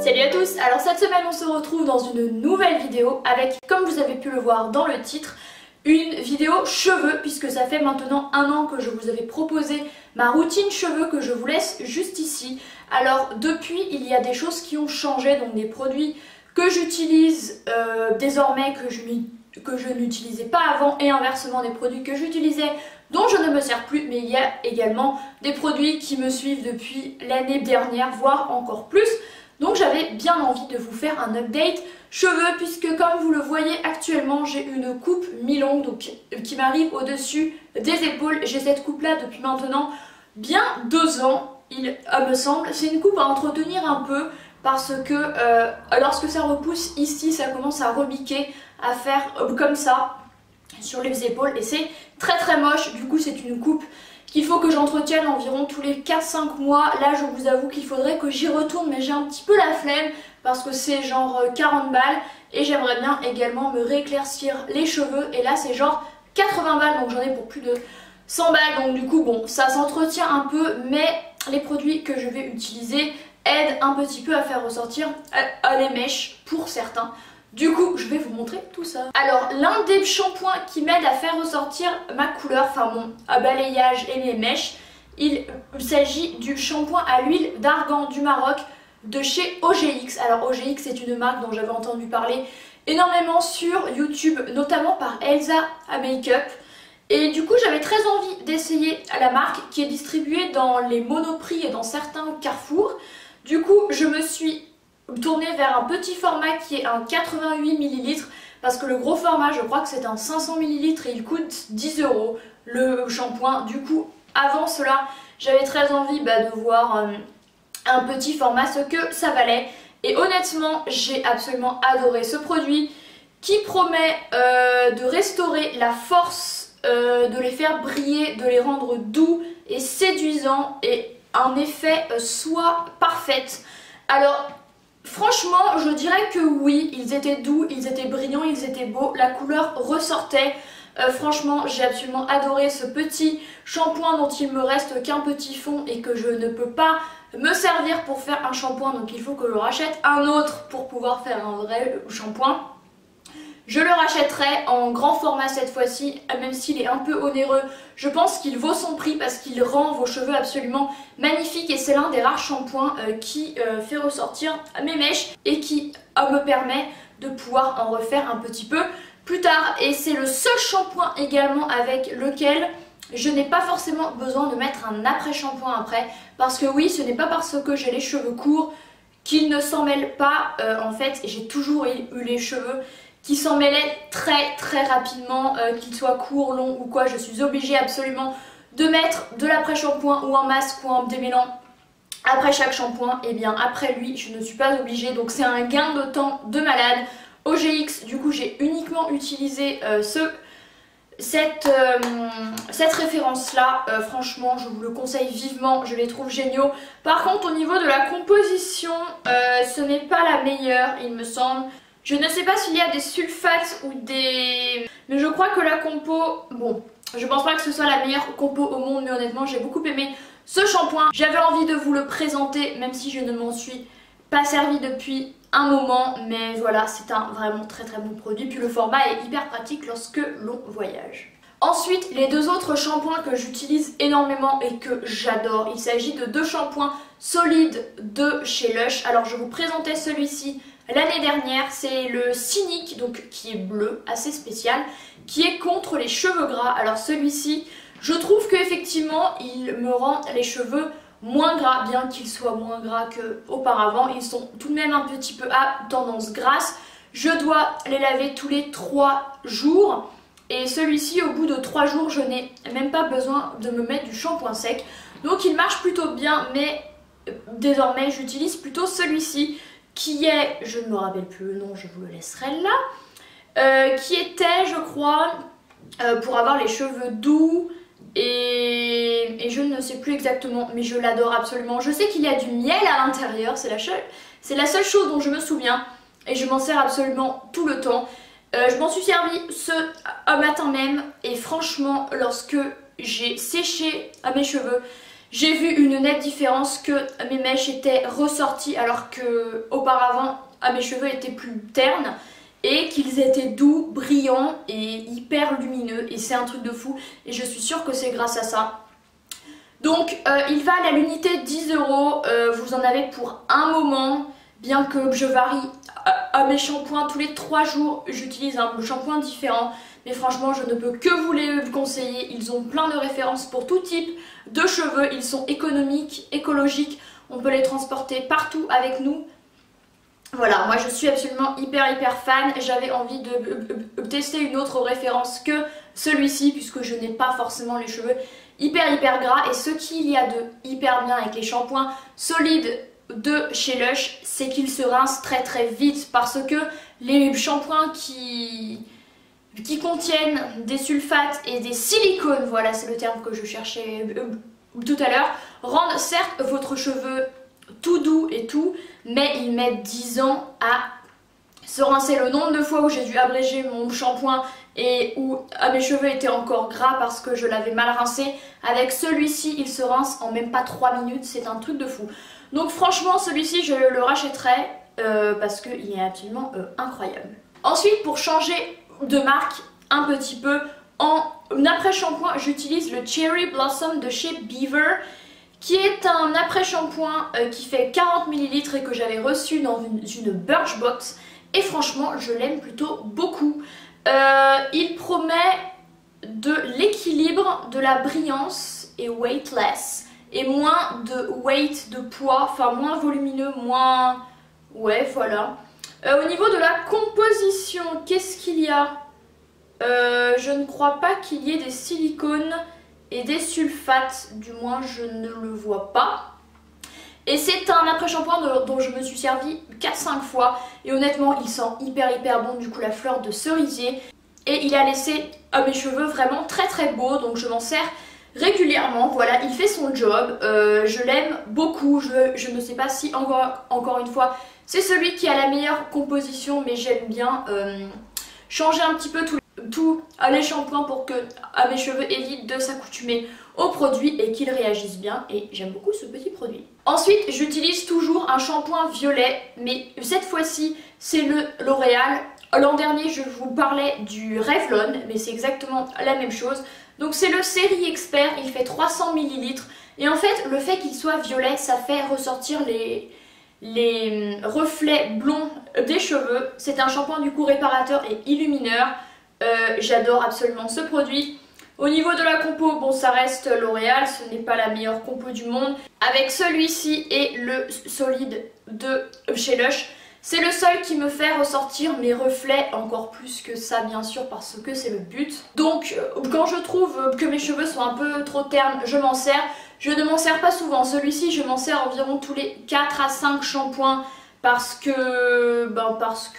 Salut à tous. Alors cette semaine on se retrouve dans une nouvelle vidéo avec, comme vous avez pu le voir dans le titre, une vidéo cheveux, puisque ça fait maintenant 1 an que je vous avais proposé ma routine cheveux que je vous laisse juste ici. Alors depuis, il y a des choses qui ont changé, donc des produits que j'utilise désormais que je n'utilisais pas avant, et inversement des produits que j'utilisais dont je ne me sers plus, mais il y a également des produits qui me suivent depuis l'année dernière, voire encore plus. Donc j'avais bien envie de vous faire un update cheveux, puisque comme vous le voyez actuellement, j'ai une coupe mi-longue donc qui m'arrive au-dessus des épaules. J'ai cette coupe là depuis maintenant bien 2 ans, il me semble. C'est une coupe à entretenir un peu parce que lorsque ça repousse ici, ça commence à rebiquer, à faire comme ça sur les épaules, et c'est très très moche. Du coup c'est une coupe qu'il faut que j'entretienne environ tous les 4-5 mois. Là je vous avoue qu'il faudrait que j'y retourne, mais j'ai un petit peu la flemme parce que c'est genre 40 balles et j'aimerais bien également me rééclaircir les cheveux, et là c'est genre 80 balles, donc j'en ai pour plus de 100 balles. Donc du coup bon, ça s'entretient un peu, mais les produits que je vais utiliser aident un petit peu à faire ressortir les mèches pour certains. Du coup, je vais vous montrer tout ça. Alors, l'un des shampoings qui m'aide à faire ressortir ma couleur, enfin mon balayage et mes mèches, il s'agit du shampoing à l'huile d'argan du Maroc de chez OGX. Alors, OGX, c'est une marque dont j'avais entendu parler énormément sur YouTube, notamment par Elsa à Makeup. Et du coup, j'avais très envie d'essayer la marque qui est distribuée dans les Monoprix et dans certains Carrefour. Du coup, je me suis tournée vers un petit format qui est un 88 ml, parce que le gros format, je crois que c'est un 500 ml et il coûte 10 € le shampoing. Du coup, avant cela, j'avais très envie de voir un petit format, ce que ça valait. Et honnêtement, j'ai absolument adoré ce produit qui promet de restaurer la force, de les faire briller, de les rendre doux et séduisants, et un effet soit parfaite. Alors franchement, je dirais que oui, ils étaient doux, ils étaient brillants, ils étaient beaux, la couleur ressortait. Franchement, j'ai absolument adoré ce petit shampoing dont il me reste qu'un petit fond et que je ne peux pas me servir pour faire un shampoing, donc il faut que je rachète un autre pour pouvoir faire un vrai shampoing. Je le rachèterai en grand format cette fois-ci, même s'il est un peu onéreux. Je pense qu'il vaut son prix parce qu'il rend vos cheveux absolument magnifiques, et c'est l'un des rares shampoings qui fait ressortir mes mèches et qui me permet de pouvoir en refaire un petit peu plus tard. Et c'est le seul shampoing également avec lequel je n'ai pas forcément besoin de mettre un après-shampoing après, parce que oui, ce n'est pas parce que j'ai les cheveux courts qu'ils ne s'en mêlent pas. En fait, j'ai toujours eu les cheveux qui s'en mêlaient très rapidement, qu'ils soient courts, longs ou quoi. Je suis obligée absolument de mettre de l'après-shampoing ou un masque ou un démêlant après chaque shampoing. Et bien après lui, je ne suis pas obligée, donc c'est un gain de temps de malade. OGX, du coup j'ai uniquement utilisé cette référence là. Franchement je vous le conseille vivement, je les trouve géniaux. Par contre au niveau de la composition, ce n'est pas la meilleure il me semble. Je ne sais pas s'il y a des sulfates ou des... mais je crois que la compo... bon, je pense pas que ce soit la meilleure compo au monde, mais honnêtement j'ai beaucoup aimé ce shampoing. J'avais envie de vous le présenter, même si je ne m'en suis pas servi depuis un moment, mais voilà, c'est un vraiment très bon produit. Puis le format est hyper pratique lorsque l'on voyage. Ensuite, les 2 autres shampoings que j'utilise énormément et que j'adore, il s'agit de 2 shampoings solides de chez Lush. Alors je vous présentais celui-ci l'année dernière, c'est le Cynic, donc qui est bleu, assez spécial, qui est contre les cheveux gras. Alors celui-ci, je trouve qu'effectivement il me rend les cheveux moins gras, bien qu'ils soient moins gras qu'auparavant. Ils sont tout de même un petit peu à tendance grasse. Je dois les laver tous les 3 jours. Et celui-ci, au bout de 3 jours, je n'ai même pas besoin de me mettre du shampoing sec. Donc il marche plutôt bien, mais désormais j'utilise plutôt celui-ci qui est, je ne me rappelle plus le nom, je vous le laisserai là, qui était, je crois, pour avoir les cheveux doux, et je ne sais plus exactement, mais je l'adore absolument. Je sais qu'il y a du miel à l'intérieur, c'est la seule chose dont je me souviens, et je m'en sers absolument tout le temps. Je m'en suis servi ce matin même, et franchement lorsque j'ai séché mes cheveux, J'ai vu une nette différence, que mes mèches étaient ressorties alors que auparavant mes cheveux étaient plus ternes et qu'ils étaient doux, brillants et hyper lumineux, et c'est un truc de fou et je suis sûre que c'est grâce à ça. Donc il va à l'unité 10 €, vous en avez pour un moment, bien que je varie à mes shampoings tous les 3 jours, j'utilise un shampoing différent. Mais franchement, je ne peux que vous les conseiller. Ils ont plein de références pour tout type de cheveux. Ils sont économiques, écologiques. On peut les transporter partout avec nous. Voilà, moi je suis absolument hyper fan. J'avais envie de tester une autre référence que celui-ci, puisque je n'ai pas forcément les cheveux hyper gras. Et ce qu'il y a de hyper bien avec les shampoings solides de chez Lush, c'est qu'ils se rincent très vite. Parce que les shampoings qui contiennent des sulfates et des silicones, voilà c'est le terme que je cherchais tout à l'heure, rendent certes votre cheveu tout doux et tout, mais ils mettent 10 ans à se rincer. Le nombre de fois où j'ai dû abréger mon shampoing et où mes cheveux étaient encore gras parce que je l'avais mal rincé, avec celui-ci il se rince en même pas 3 minutes, c'est un truc de fou. Donc franchement celui-ci je le rachèterai parce qu'il est absolument incroyable. Ensuite, pour changer de marque un petit peu, en après-shampoing j'utilise le Cherry Blossom de chez Beaver, qui est un après-shampoing qui fait 40 ml et que j'avais reçu dans une Birchbox, et franchement je l'aime plutôt beaucoup. Il promet de l'équilibre, de la brillance et weightless, et moins de weight, de poids, enfin moins volumineux, moins... ouais voilà. Au niveau de la composition, qu'est-ce qu'il y a? Je ne crois pas qu'il y ait des silicones et des sulfates, du moins je ne le vois pas. Et c'est un après-shampoing dont je me suis servi 4-5 fois et honnêtement il sent hyper bon, du coup la fleur de cerisier, et il a laissé mes cheveux vraiment très beaux, donc je m'en sers régulièrement. Voilà, il fait son job, je l'aime beaucoup. Je ne sais pas si encore une fois c'est celui qui a la meilleure composition, mais j'aime bien changer un petit peu tout les shampoings pour que mes cheveux évitent de s'accoutumer au produit et qu'ils réagissent bien, et j'aime beaucoup ce petit produit. Ensuite j'utilise toujours un shampoing violet, mais cette fois-ci c'est le L'Oréal. L'an dernier je vous parlais du Revlon, mais c'est exactement la même chose. Donc c'est le Série Expert, il fait 300 ml et en fait le fait qu'il soit violet ça fait ressortir les reflets blonds des cheveux. C'est un shampoing du coup réparateur et illumineur. J'adore absolument ce produit. Au niveau de la compo, bon ça reste L'Oréal, ce n'est pas la meilleure compo du monde. Avec celui-ci et le solide de chez Lush, c'est le seul qui me fait ressortir mes reflets, encore plus que ça bien sûr parce que c'est le but. Donc quand je trouve que mes cheveux sont un peu trop ternes, je m'en sers. Je ne m'en sers pas souvent, celui-ci je m'en sers environ tous les 4 à 5 shampoings parce que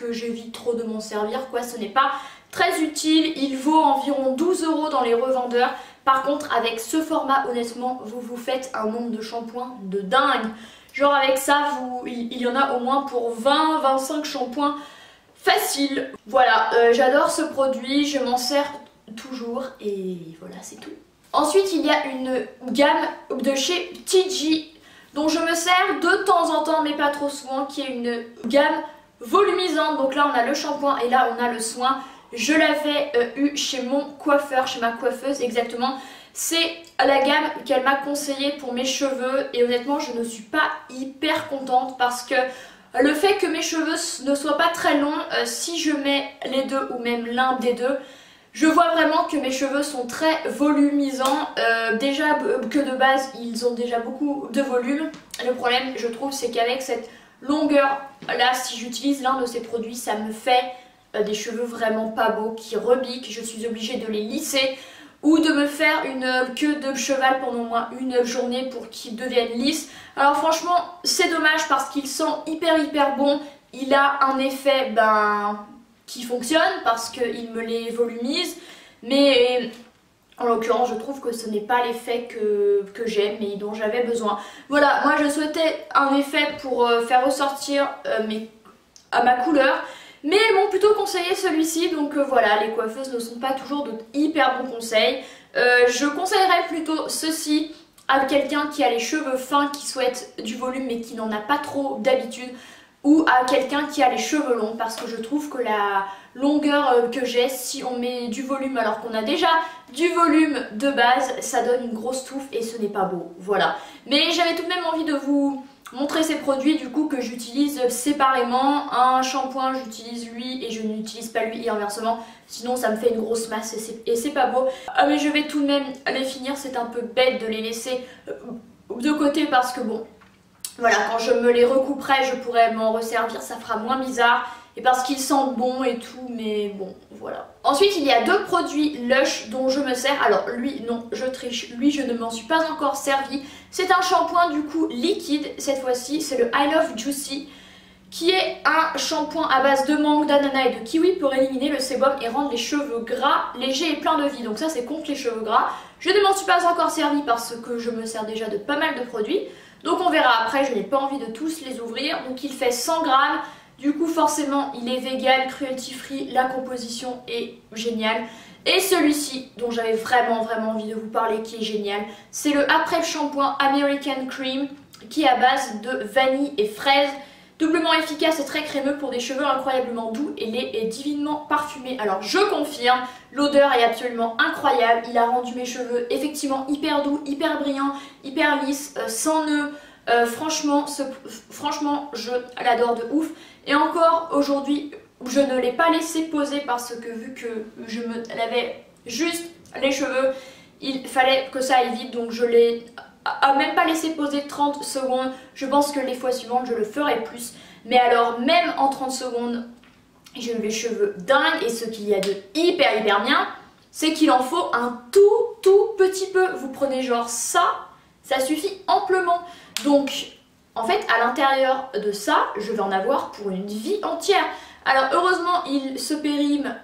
j'évite trop de m'en servir quoi, ce n'est pas très utile. Il vaut environ 12 € dans les revendeurs. Par contre avec ce format honnêtement vous faites un nombre de shampoings de dingue. Genre avec ça il y en a au moins pour 20-25 shampoings facile. Voilà, j'adore ce produit, je m'en sers toujours et voilà c'est tout. Ensuite il y a une gamme de chez TG dont je me sers de temps en temps mais pas trop souvent, qui est une gamme volumisante. Donc là on a le shampoing et là on a le soin. Je l'avais eu chez mon coiffeur, chez ma coiffeuse exactement. C'est la gamme qu'elle m'a conseillée pour mes cheveux et honnêtement je ne suis pas hyper contente parce que le fait que mes cheveux ne soient pas très longs, si je mets les deux ou même l'un des deux, je vois vraiment que mes cheveux sont très volumisants. Déjà que de base ils ont déjà beaucoup de volume. Le problème je trouve c'est qu'avec cette longueur là, si j'utilise l'un de ces produits, ça me fait des cheveux vraiment pas beaux qui rebiquent. Je suis obligée de les lisser ou de me faire une queue de cheval pendant au moins une journée pour qu'ils deviennent lisses. Alors franchement c'est dommage parce qu'il sent hyper bon. Il a un effet qui fonctionne parce qu'il me les volumise, mais en l'occurrence je trouve que ce n'est pas l'effet que j'aime et dont j'avais besoin. Voilà, moi je souhaitais un effet pour faire ressortir ma couleur, mais elles m'ont plutôt conseillé celui-ci, donc voilà, les coiffeuses ne sont pas toujours de hyper bons conseils. Je conseillerais plutôt ceci à quelqu'un qui a les cheveux fins, qui souhaite du volume mais qui n'en a pas trop d'habitude, ou à quelqu'un qui a les cheveux longs, parce que je trouve que la longueur que j'ai, si on met du volume alors qu'on a déjà du volume de base, ça donne une grosse touffe et ce n'est pas beau, voilà. Mais j'avais tout de même envie de vous montrer ces produits du coup que j'utilise séparément. Un shampoing j'utilise lui et je n'utilise pas lui et inversement, sinon ça me fait une grosse masse et c'est pas beau. Mais je vais tout de même les finir, c'est un peu bête de les laisser de côté parce que bon, voilà, quand je me les recouperai je pourrais m'en resservir, ça fera moins bizarre. Et parce qu'ils sentent bon et tout, mais bon, voilà. Ensuite, il y a deux produits Lush dont je me sers. Alors lui, non, je triche. Lui, je ne m'en suis pas encore servi. C'est un shampoing du coup liquide, cette fois-ci. C'est le I Love Juicy, qui est un shampoing à base de mangue, d'ananas et de kiwi pour éliminer le sébum et rendre les cheveux gras, légers et pleins de vie. Donc ça, c'est contre les cheveux gras. Je ne m'en suis pas encore servi parce que je me sers déjà de pas mal de produits. Donc on verra après, je n'ai pas envie de tous les ouvrir. Donc il fait 100 grammes. Du coup forcément il est vegan, cruelty free, la composition est géniale. Et celui-ci dont j'avais vraiment envie de vous parler qui est génial, c'est le après shampoing American Cream qui est à base de vanille et fraise. Doublement efficace et très crémeux pour des cheveux incroyablement doux et lait et divinement parfumé. Alors je confirme, l'odeur est absolument incroyable. Il a rendu mes cheveux effectivement hyper doux, hyper brillants, hyper lisses, sans nœuds. Franchement, je l'adore de ouf. Et encore aujourd'hui, je ne l'ai pas laissé poser parce que vu que je me lavais juste les cheveux, il fallait que ça aille vite. Donc je l'ai même pas laissé poser 30 secondes. Je pense que les fois suivantes, je le ferai plus. Mais alors, même en 30 secondes, j'ai eu les cheveux dingues. Et ce qu'il y a de hyper bien, c'est qu'il en faut un tout petit peu. Vous prenez genre ça suffit amplement. Donc en fait à l'intérieur de ça je vais en avoir pour une vie entière. Alors heureusement il se périme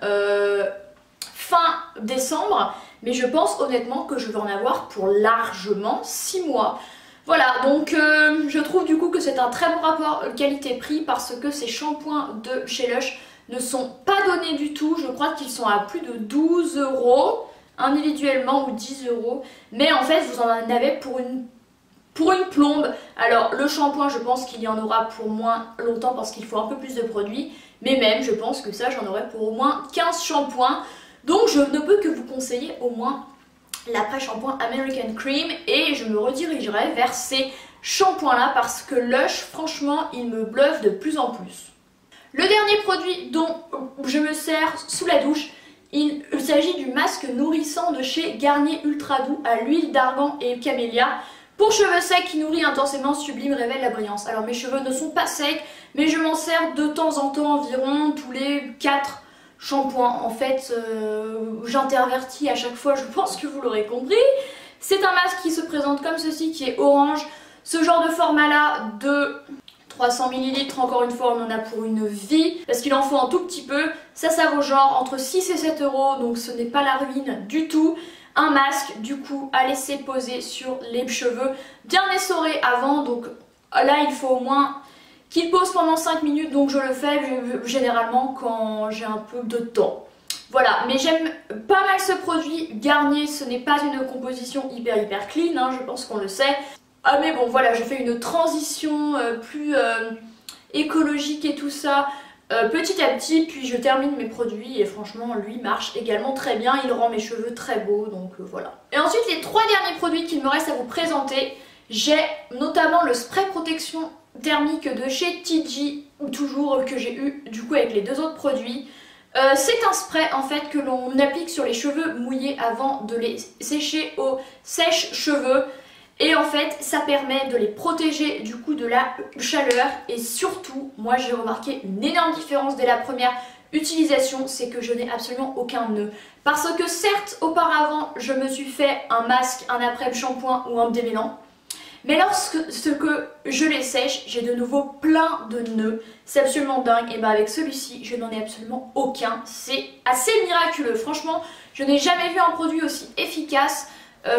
fin décembre, mais je pense honnêtement que je vais en avoir pour largement 6 mois. Voilà, donc je trouve du coup que c'est un très bon rapport qualité-prix parce que ces shampoings de chez Lush ne sont pas donnés du tout. Je crois qu'ils sont à plus de 12 € individuellement ou 10 €, mais en fait vous en avez pour une plombe. Alors le shampoing je pense qu'il y en aura pour moins longtemps parce qu'il faut un peu plus de produits, mais même je pense que ça j'en aurai pour au moins 15 shampoings. Donc je ne peux que vous conseiller au moins l'après-shampoing American Cream et je me redirigerai vers ces shampoings là parce que Lush franchement il me bluffe de plus en plus. Le dernier produit dont je me sers sous la douche, il s'agit du masque nourrissant de chez Garnier Ultra Doux à l'huile d'argan et camélia. Pour cheveux secs qui nourrit intensément, sublime, révèle la brillance. Alors mes cheveux ne sont pas secs, mais je m'en sers de temps en temps, environ tous les 4 shampoings. En fait, j'intervertis à chaque fois, je pense que vous l'aurez compris. C'est un masque qui se présente comme ceci, qui est orange. Ce genre de format là de 300 ml, encore une fois on en a pour une vie, parce qu'il en faut un tout petit peu. Ça vaut genre entre 6 et 7 €, donc ce n'est pas la ruine du tout. Un masque du coup à laisser poser sur les cheveux, bien essorés avant, donc là il faut au moins qu'il pose pendant 5 minutes, donc je le fais généralement quand j'ai un peu de temps. Voilà, mais j'aime pas mal ce produit. Garnier, ce n'est pas une composition hyper clean, hein, je pense qu'on le sait. Ah mais bon voilà, je fais une transition plus écologique et tout ça. Petit à petit, puis je termine mes produits et franchement lui marche également très bien, il rend mes cheveux très beaux, donc voilà. Et ensuite les 3 derniers produits qu'il me reste à vous présenter, j'ai notamment le spray protection thermique de chez TG, toujours que j'ai eu du coup avec les 2 autres produits. C'est un spray en fait que l'on applique sur les cheveux mouillés avant de les sécher au sèche-cheveux. Et en fait ça permet de les protéger du coup de la chaleur et surtout moi j'ai remarqué une énorme différence dès la première utilisation, c'est que je n'ai absolument aucun nœud. Parce que certes auparavant je me suis fait un masque, un après shampoing ou un démêlant, mais lorsque je les sèche j'ai de nouveau plein de nœuds, c'est absolument dingue. Et bah avec celui-ci je n'en ai absolument aucun, c'est assez miraculeux. Franchement je n'ai jamais vu un produit aussi efficace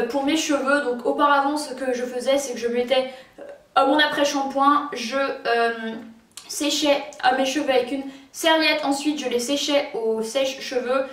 pour mes cheveux. Donc auparavant ce que je faisais c'est que je mettais mon après shampoing, je séchais mes cheveux avec une serviette, ensuite je les séchais au sèche-cheveux.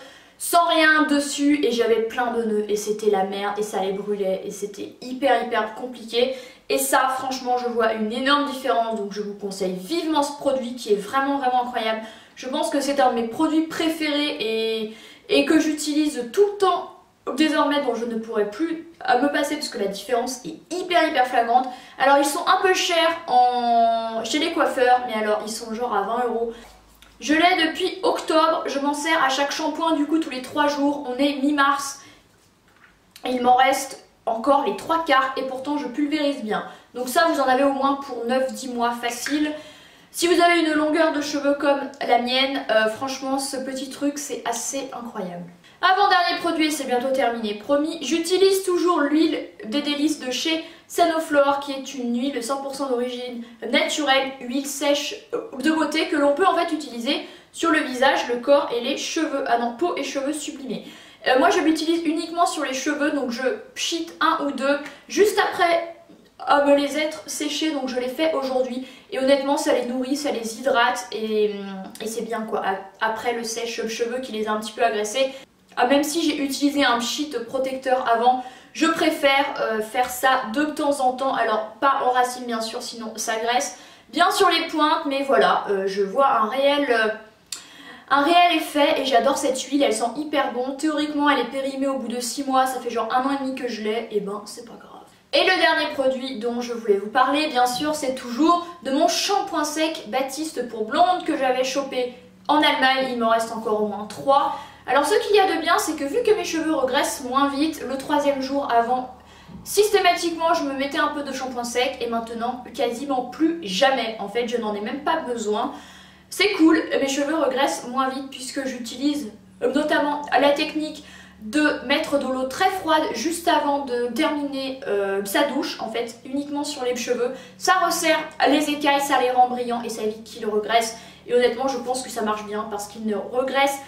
sans rien dessus et j'avais plein de nœuds et c'était la merde et ça les brûlait et c'était hyper compliqué. Et ça franchement je vois une énorme différence, donc je vous conseille vivement ce produit qui est vraiment incroyable. Je pense que c'est un de mes produits préférés et que j'utilise tout le temps désormais, dont je ne pourrais plus me passer parce que la différence est hyper flagrante. Alors ils sont un peu chers chez les coiffeurs, mais alors ils sont genre à 20 €. Je l'ai depuis octobre, je m'en sers à chaque shampoing du coup tous les 3 jours, on est mi-mars. Il m'en reste encore les 3/4 et pourtant je pulvérise bien. Donc ça vous en avez au moins pour 9-10 mois facile. Si vous avez une longueur de cheveux comme la mienne, franchement ce petit truc c'est assez incroyable. Avant-dernier produit, c'est bientôt terminé, promis, j'utilise toujours l'huile des délices de chez Sanoflore qui est une huile 100% d'origine naturelle, huile sèche de beauté que l'on peut en fait utiliser sur le visage, le corps et les cheveux, peau et cheveux sublimés. Moi je l'utilise uniquement sur les cheveux, donc je pchite un ou deux juste après me les être séchés, donc je les fais aujourd'hui et honnêtement ça les nourrit, ça les hydrate et c'est bien quoi, après le sèche-cheveux qui les a un petit peu agressés. Même si j'ai utilisé un pchit protecteur avant, je préfère faire ça de temps en temps, alors pas en racine bien sûr sinon ça graisse, bien sur les pointes, mais voilà, je vois un réel effet et j'adore cette huile, elle sent hyper bon. Théoriquement elle est périmée au bout de 6 mois, ça fait genre 1 an et demi que je l'ai, et ben c'est pas grave. Et le dernier produit dont je voulais vous parler bien sûr c'est toujours de mon shampoing sec Baptiste pour blonde que j'avais chopé en Allemagne, il m'en reste encore au moins 3. Alors ce qu'il y a de bien c'est que vu que mes cheveux regressent moins vite, le 3e jour avant systématiquement je me mettais un peu de shampoing sec et maintenant quasiment plus jamais, en fait je n'en ai même pas besoin. C'est cool, mes cheveux regressent moins vite puisque j'utilise notamment la technique de mettre de l'eau très froide juste avant de terminer sa douche, en fait uniquement sur les cheveux. Ça resserre les écailles, ça les rend brillants et ça évite qu'ils regressent. Et honnêtement je pense que ça marche bien parce qu'ils ne regressent.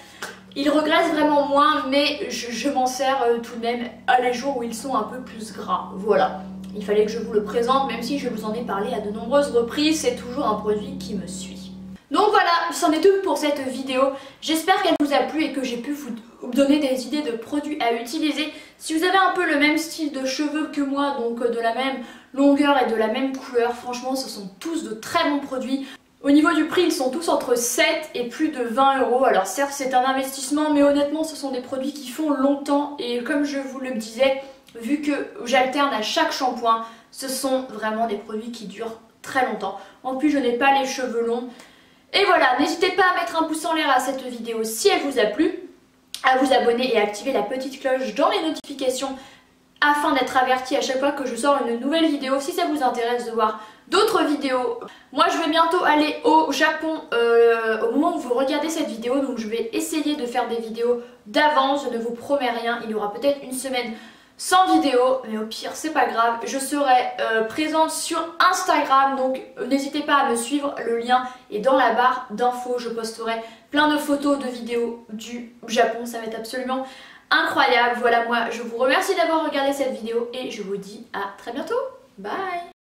Ils regressent vraiment moins, mais je m'en sers tout de même à les jours où ils sont un peu plus gras. Voilà, il fallait que je vous le présente, même si je vous en ai parlé à de nombreuses reprises, c'est toujours un produit qui me suit. Donc voilà, c'en est tout pour cette vidéo. J'espère qu'elle vous a plu et que j'ai pu vous donner des idées de produits à utiliser. Si vous avez un peu le même style de cheveux que moi, donc de la même longueur et de la même couleur, franchement ce sont tous de très bons produits. Au niveau du prix, ils sont tous entre 7 et plus de 20 €. Alors certes, c'est un investissement, mais honnêtement, ce sont des produits qui font longtemps. Et comme je vous le disais, vu que j'alterne à chaque shampoing, ce sont vraiment des produits qui durent très longtemps. En plus, je n'ai pas les cheveux longs. Et voilà, n'hésitez pas à mettre un pouce en l'air à cette vidéo si elle vous a plu, à vous abonner et à activer la petite cloche dans les notifications afin d'être averti à chaque fois que je sors une nouvelle vidéo si ça vous intéresse de voir d'autres vidéos. Moi je vais bientôt aller au Japon au moment où vous regardez cette vidéo, donc je vais essayer de faire des vidéos d'avance, je ne vous promets rien, il y aura peut-être une semaine sans vidéo, mais au pire c'est pas grave, je serai présente sur Instagram, donc n'hésitez pas à me suivre, le lien est dans la barre d'infos, je posterai plein de photos, de vidéos du Japon, ça va être absolument incroyable. Voilà, moi je vous remercie d'avoir regardé cette vidéo et je vous dis à très bientôt, bye.